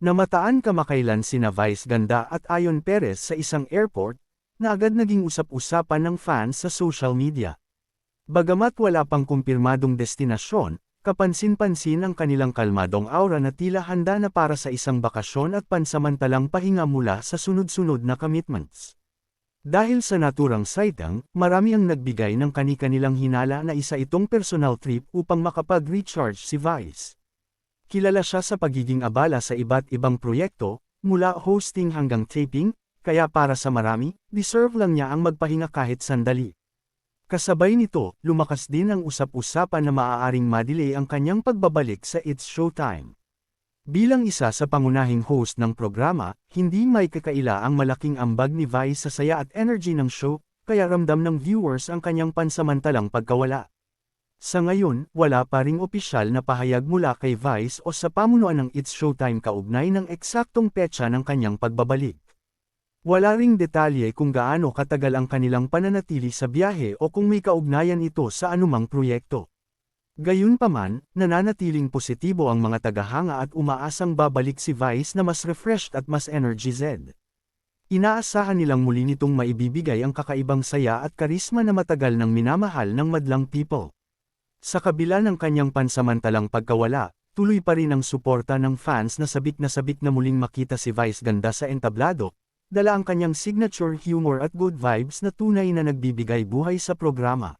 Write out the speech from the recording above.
Namataan kamakailan sina Vice Ganda at Ayon Perez sa isang airport, na agad naging usap-usapan ng fans sa social media. Bagamat wala pang kumpirmadong destinasyon, kapansin-pansin ang kanilang kalmadong aura na tila handa na para sa isang bakasyon at pansamantalang pahinga mula sa sunod-sunod na commitments. Dahil sa naturang sighting, marami ang nagbigay ng kani-kanilang hinala na isa itong personal trip upang makapag-recharge si Vice. Kilala siya sa pagiging abala sa iba't ibang proyekto, mula hosting hanggang taping, kaya para sa marami, deserve lang niya ang magpahinga kahit sandali. Kasabay nito, lumakas din ang usap-usapan na maaaring madelay ang kanyang pagbabalik sa It's Showtime. Bilang isa sa pangunahing host ng programa, hindi may kakaila ang malaking ambag ni Vice sa saya at energy ng show, kaya ramdam ng viewers ang kanyang pansamantalang pagkawala. Sa ngayon, wala pa ring opisyal na pahayag mula kay Vice o sa pamunuan ng It's Showtime kaugnay ng eksaktong petsa ng kanyang pagbabalik. Wala ring detalye kung gaano katagal ang kanilang pananatili sa biyahe o kung may kaugnayan ito sa anumang proyekto. Gayunpaman, nananatiling positibo ang mga tagahanga at umaasang babalik si Vice na mas refreshed at mas energized. Inaasahan nilang muli nitong maibibigay ang kakaibang saya at karisma na matagal nang minamahal ng madlang people. Sa kabila ng kanyang pansamantalang pagkawala, tuloy pa rin ang suporta ng fans na sabik na muling makita si Vice Ganda sa entablado, dala ang kanyang signature humor at good vibes na tunay na nagbibigay buhay sa programa.